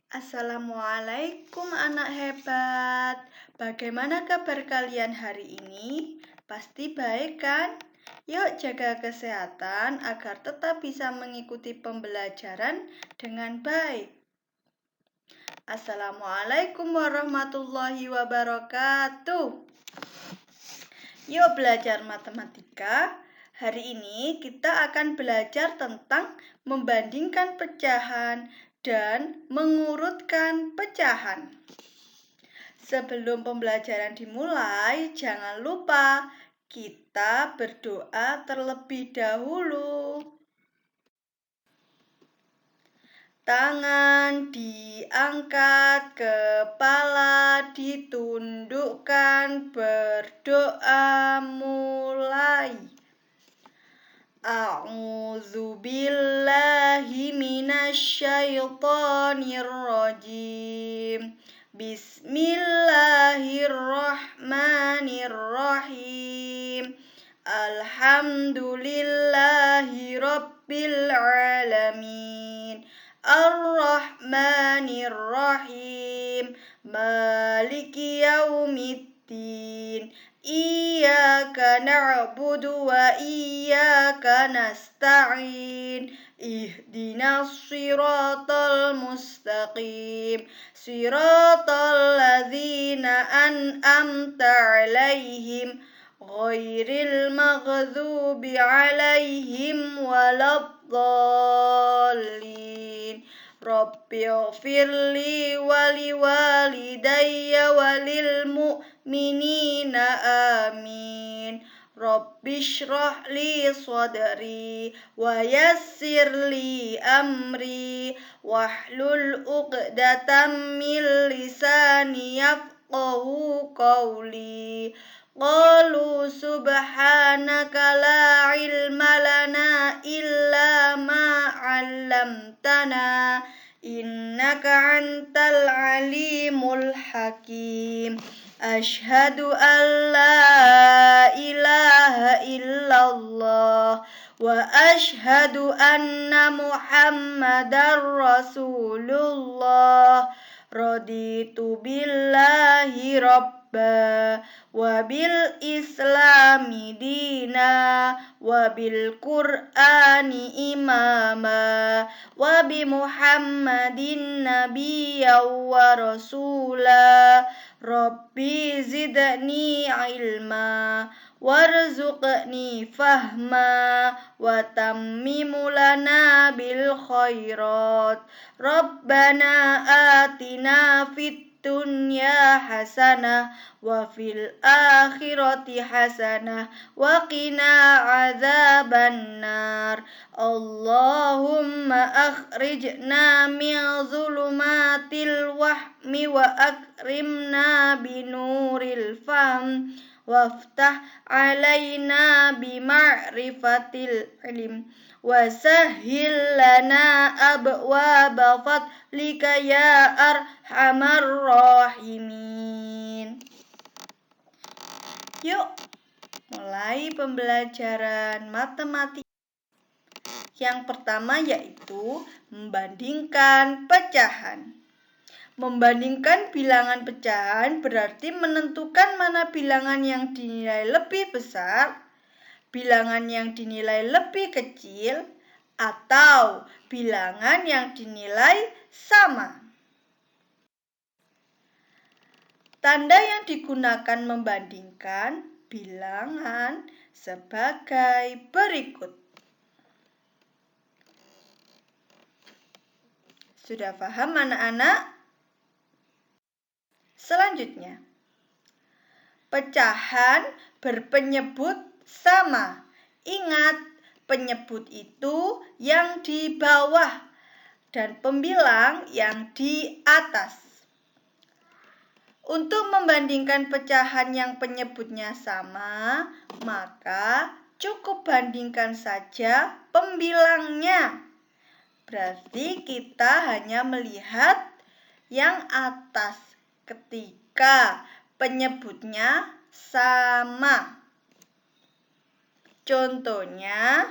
Assalamualaikum anak hebat. Bagaimana kabar kalian hari ini? Pasti baik kan? Yuk jaga kesehatan agar tetap bisa mengikuti pembelajaran dengan baik. Assalamualaikum warahmatullahi wabarakatuh. Yuk belajar matematika. Hari ini kita akan belajar tentang membandingkan pecahan dan mengurutkan pecahan. Sebelum pembelajaran dimulai, jangan lupa kita berdoa terlebih dahulu. Tangan diangkat, kepala ditundukkan, berdoa mulai. A'udzubillahi minasyaitonirrajim. Bismillahirrahmanirrahim. Alhamdulillahi rabbil alamin. Ar-Rahmanir-Rahim. Maliki yaumiddin. Iyyaka na'budu wa iyyaka nasta'in. Ihdinas siratal mustaqim. Siratal ladzina an'amta 'alaihim ghairil maghdubi 'alaihim waladdallin. Rabbighfirli waliwalidayya walil mu'minina amin. Rabbishrah li sadri wa yassir li amri wahlul 'uqdatam min lisani yafqahu qawli. Qalu subhanaka la ilma lana illa ma 'allamtana innaka antal alimul hakim. Asyhadu an la ilaha illallah wa asyhadu anna Muhammadar Rasulullah. Raditu billahi rabba wa bil islami dina wa bil qur'ani imama wa bi Muhammadin nabiyya wa rasula. Rabbi zidni ilma warzuqni fahma wa tammimu lana bil khairat. Rabbana atina fid dunya hasanah wa fil akhirati hasanah wa qina adzabannar. Allahumma akhrijna min zulumatil wahmi wa akrimna binuril fahm waftah alaina bima'rifatil ilm wa sahhil lana abwaba fadlika ya arhamar rahimin. Yuk mulai pembelajaran matematika. Yang pertama yaitu membandingkan pecahan. Membandingkan bilangan pecahan berarti menentukan mana bilangan yang dinilai lebih besar, bilangan yang dinilai lebih kecil, atau bilangan yang dinilai sama. Tanda yang digunakan membandingkan bilangan sebagai berikut. Sudah paham anak-anak? Selanjutnya, pecahan berpenyebut sama. Ingat, penyebut itu yang di bawah dan pembilang yang di atas. Untuk membandingkan pecahan yang penyebutnya sama, maka cukup bandingkan saja pembilangnya. Berarti kita hanya melihat yang atas ketika penyebutnya sama. Contohnya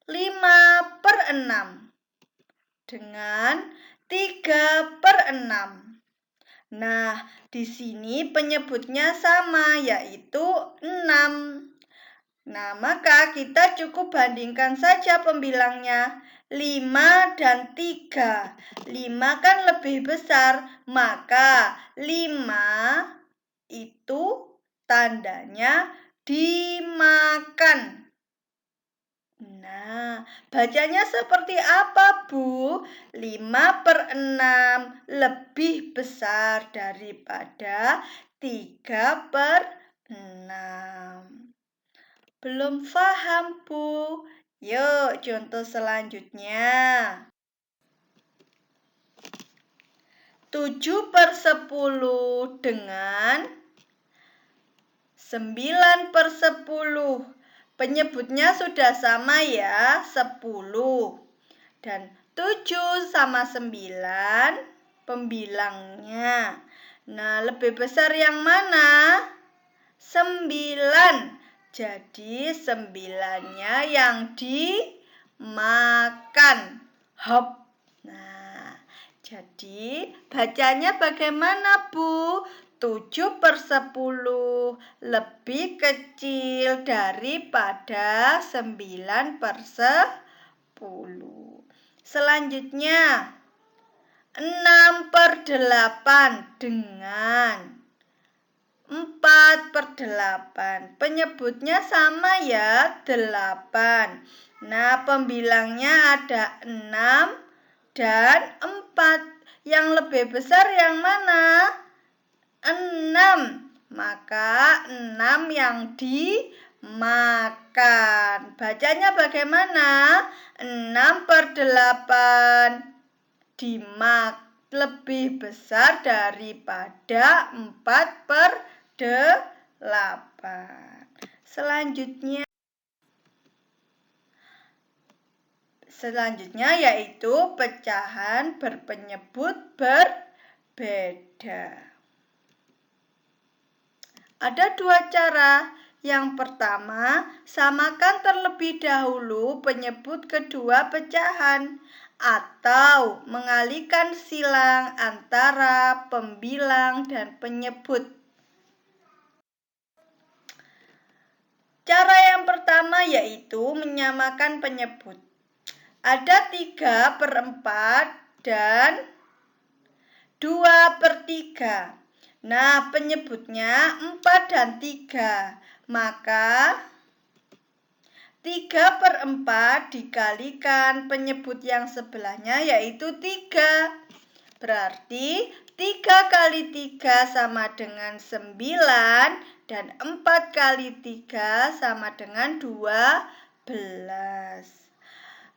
5/6 dengan 3/6. Nah, di sini penyebutnya sama, yaitu 6. Nah, maka kita cukup bandingkan saja pembilangnya. 5 dan 3. 5 kan lebih besar, maka 5 itu tandanya dimakan. Nah, bacanya seperti apa, Bu? 5/6 lebih besar daripada 3/6. Belum paham, Bu? Yuk, contoh selanjutnya. 7/10 dengan 9/10. Penyebutnya sudah sama ya, 10. Dan 7 sama 9 pembilangnya. Nah, lebih besar yang mana? 9. Jadi 9-nya yang dimakan. Hop. Nah, jadi bacanya bagaimana, Bu? 7/10 lebih kecil daripada 9/10. Selanjutnya 6/8 dengan 4/8. Penyebutnya sama ya, 8. Nah, pembilangnya ada 6 dan 4. Yang lebih besar yang mana? 6. Maka 6 yang dimakan. Bacanya bagaimana? 6/8 lebih besar daripada 4/8. Selanjutnya yaitu pecahan berpenyebut berbeda. Ada dua cara. Yang pertama, samakan terlebih dahulu penyebut kedua pecahan atau mengalihkan silang antara pembilang dan penyebut. Cara yang pertama yaitu menyamakan penyebut. Ada 3/4 dan 2/3. Nah, penyebutnya 4 dan 3. Maka 3/4 dikalikan penyebut yang sebelahnya yaitu 3. Berarti 3 kali 3 sama dengan 9 dan 4 kali 3 sama dengan 12.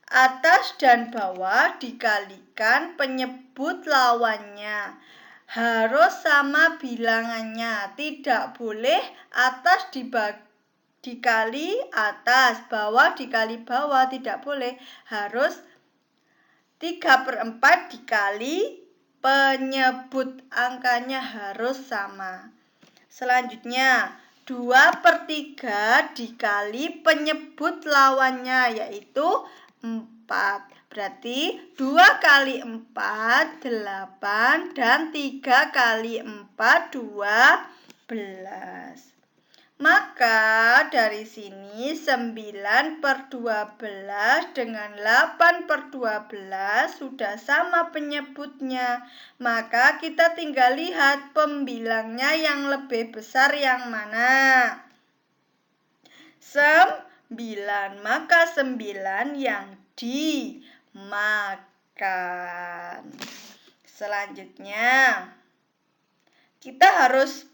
Atas dan bawah dikalikan penyebut lawannya. Harus sama bilangannya, tidak boleh atas dikali atas, bawah dikali bawah, tidak boleh. Harus 3/4 dikali penyebut, angkanya harus sama. Selanjutnya 2/3 dikali penyebut lawannya yaitu 4. Berarti 2 kali 4, 8, dan 3 kali 4, 12. Maka dari sini 9/12 dengan 8/12 sudah sama penyebutnya. Maka kita tinggal lihat pembilangnya yang lebih besar yang mana. 9, maka 9 yang dimakan. Selanjutnya, kita harus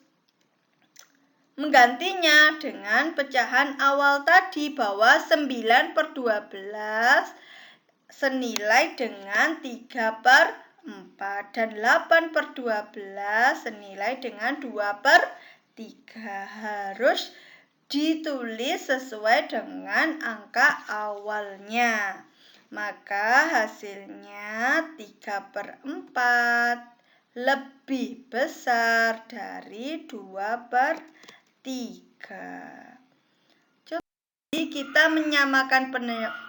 menggantinya dengan pecahan awal tadi bahwa 9/12 senilai dengan 3/4 dan 8/12 senilai dengan 2/3. Harus ditulis sesuai dengan angka awalnya. Maka hasilnya 3/4 lebih besar dari 2/3. Jadi kita menyamakan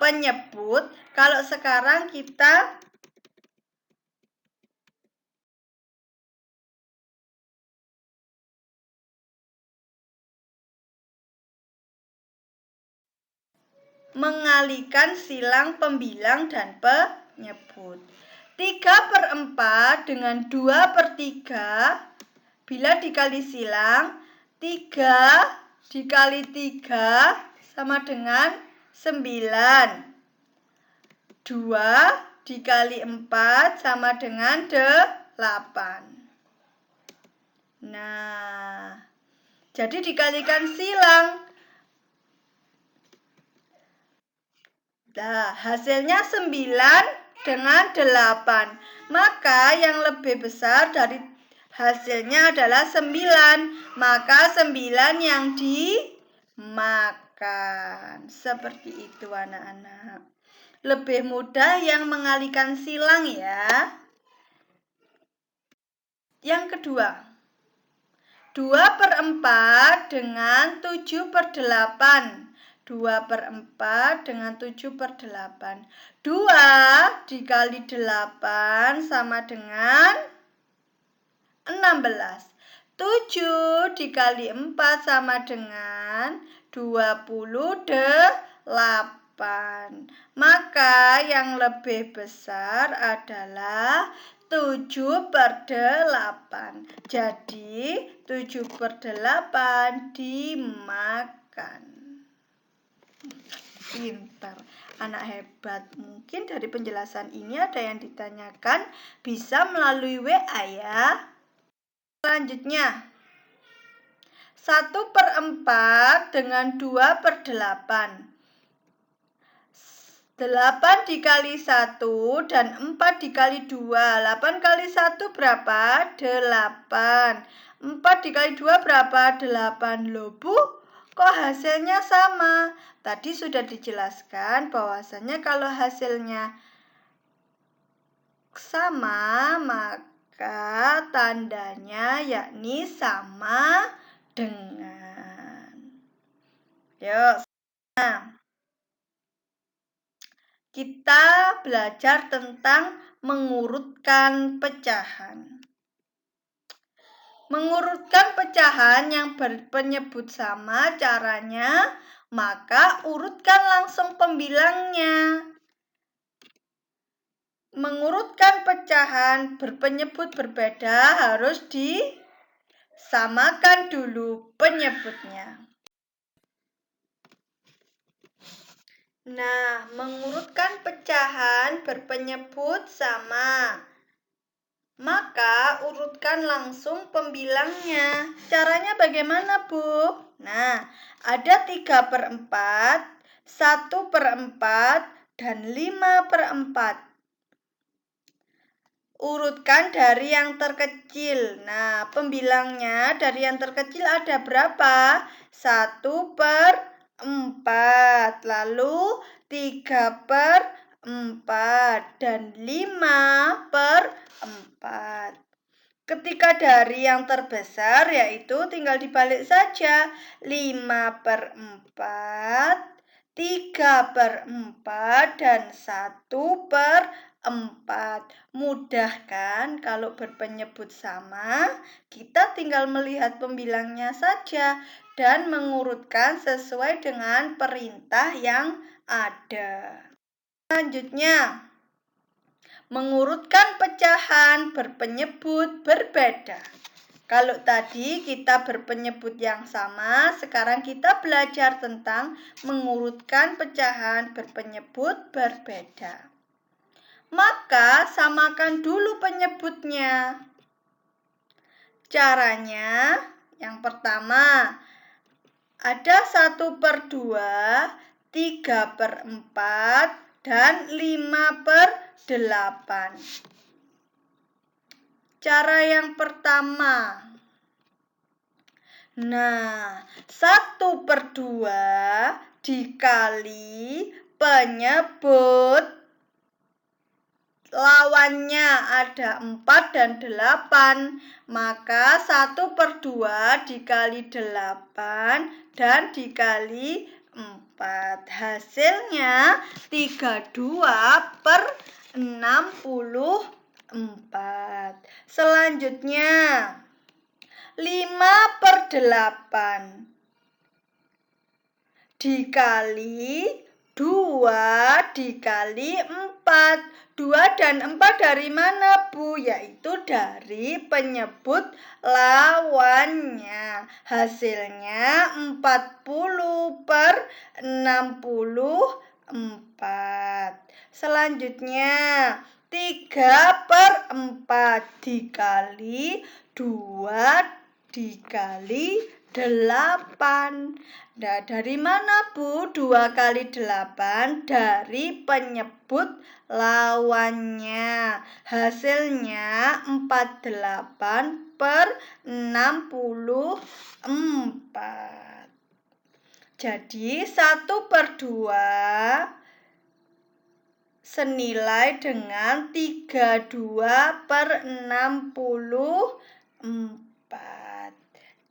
penyebut. Kalau sekarang kita mengalihkan silang pembilang dan penyebut. 3/4 dengan 2/3 bila dikali silang 3 dikali 3 sama dengan 9. 2 dikali 4 sama dengan 8. Nah, jadi dikalikan silang. Nah, hasilnya 9 dengan 8. Maka yang lebih besar dari hasilnya adalah 9. Maka 9 yang dimakan. Seperti itu anak-anak. Lebih mudah yang mengalihkan silang ya. Yang kedua, 2/4 dengan 7/8. 2/4 dengan 7/8. 2 dikali 8 sama dengan 16. 7 dikali 4 sama dengan 28. Maka yang lebih besar adalah 7/8. Jadi 7/8 dimakan. Pintar, anak hebat. Mungkin dari penjelasan ini ada yang ditanyakan, bisa melalui WA ya. Selanjutnya, 1/4 dengan 2/8. 8 dikali 1 dan 4 dikali 2. 8 kali 1 berapa? 8. 4 dikali 2 berapa? 8. Loh Bu, kok hasilnya sama? Tadi sudah dijelaskan bahwasanya kalau hasilnya sama, maka tandanya yakni sama dengan. Yuk, kita belajar tentang mengurutkan pecahan. Mengurutkan pecahan yang berpenyebut sama caranya, maka urutkan langsung pembilangnya. Mengurutkan pecahan berpenyebut berbeda harus disamakan dulu penyebutnya. Nah, mengurutkan pecahan berpenyebut sama. Maka urutkan langsung pembilangnya. Caranya bagaimana, Bu? Nah, ada 3/4, 1/4, dan 5/4. Urutkan dari yang terkecil. Nah, pembilangnya dari yang terkecil ada berapa? 1/4, lalu 3/4, dan 5/4. Ketika dari yang terbesar yaitu tinggal dibalik saja. 5/4, 3/4, dan 1/4. Mudah kan kalau berpenyebut sama? Kita tinggal melihat pembilangnya saja dan mengurutkan sesuai dengan perintah yang ada. Selanjutnya, mengurutkan pecahan berpenyebut berbeda. Kalau tadi kita berpenyebut yang sama, sekarang kita belajar tentang mengurutkan pecahan berpenyebut berbeda. Maka samakan dulu penyebutnya. Caranya, yang pertama, ada 1/2, 3/4, dan 5/8. Cara yang pertama. Nah, 1/2 dikali penyebut lawannya ada 4 dan 8. Maka 1/2 dikali 8 dan dikali 4. Hasilnya 32/64. Selanjutnya 5/8 dikali 2 dikali 4. 2 dan 4 dari mana, Bu? Yaitu dari penyebut lawannya. Hasilnya 40 per 64. Selanjutnya 3 per 4 dikali 2 dikali 8. Nah, dari mana, Bu? 2 kali 8 dari penyebut lawannya. Hasilnya 48 per 64. Jadi 1 per 2 senilai dengan 32 per 64.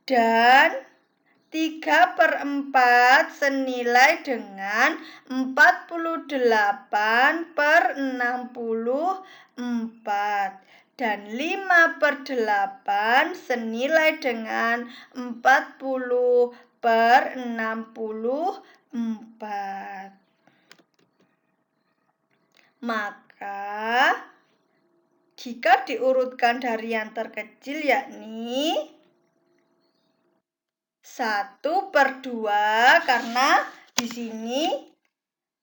Dan 3 per 4 senilai dengan 48 per 64. Dan 5 per 8 senilai dengan 40 per 64. Maka, jika diurutkan dari yang terkecil yakni 1 per 2, karena di sini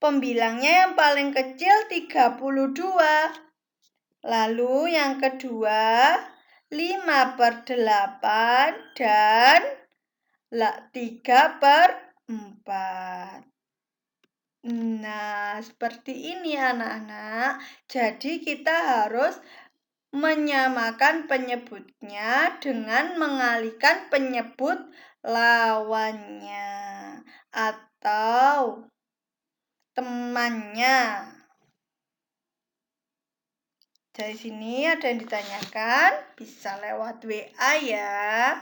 pembilangnya yang paling kecil 32. Lalu yang kedua 5 per 8 dan 3 per 4. Nah, seperti ini anak-anak. Jadi kita harus menyamakan penyebutnya dengan mengalihkan penyebut lawannya atau temannya. Dari sini ada yang ditanyakan, bisa lewat WA ya.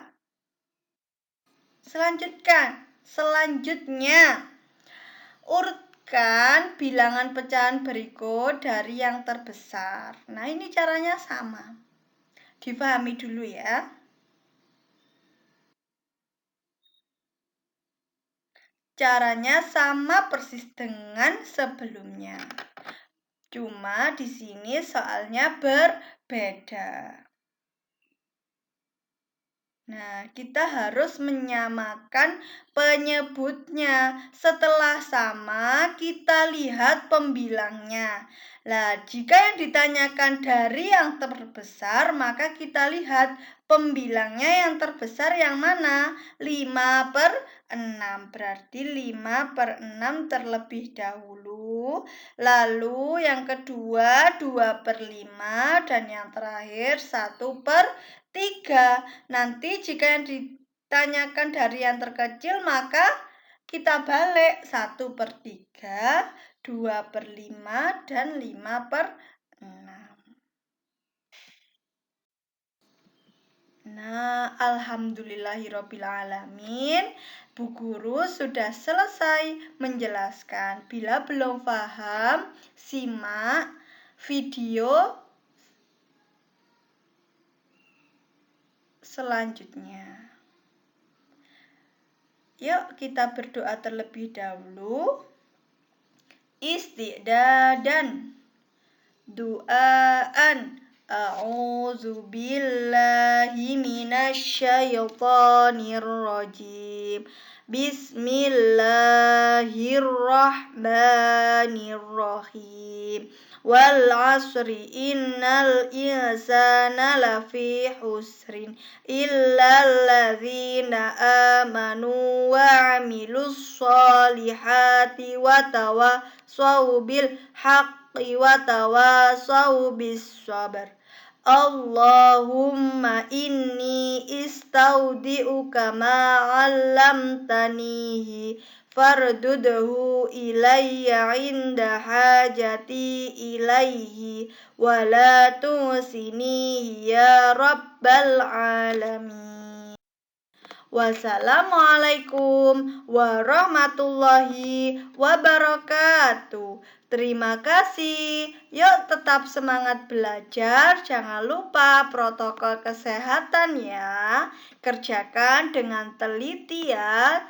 Selanjutnya, urutkan bilangan pecahan berikut dari yang terbesar. Nah, ini caranya sama. Dipahami dulu ya. Caranya sama persis dengan sebelumnya. Cuma di sini soalnya berbeda. Nah, kita harus menyamakan penyebutnya. Setelah sama, kita lihat pembilangnya. Nah, jika yang ditanyakan dari yang terbesar, maka kita lihat pembilangnya yang terbesar yang mana? 5 per 6. Berarti 5 per 6 terlebih dahulu. Lalu yang kedua 2 per 5. Dan yang terakhir 1 per 3. Nanti jika yang ditanyakan dari yang terkecil, maka kita balik 1 per 3, 2 per 5, dan 5 per 6. Nah, alhamdulillahirrabbilalamin, Bu Guru sudah selesai menjelaskan. Bila belum paham, simak video selanjutnya. Yuk kita berdoa terlebih dahulu. Isti'dadan. Du'aan. A'udzu billahi minasyaitonir rajim. Bismillahirrahmanirrahim. Wal 'asri innal insana lafi husrin illal ladzina amanu wa 'amilus solihati wa tawassaw bil haqqi wa tawassaw bis sabr. Allahumma inni istaudi'uka ma 'allamtanihi fardudhu ilayya 'inda hajati ilaihi wa la tusinihi ya rabbal alamin. Wassalamualaikum warahmatullahi wabarakatuh. Terima kasih. Yuk tetap semangat belajar. Jangan lupa protokol kesehatan ya. Kerjakan dengan teliti ya.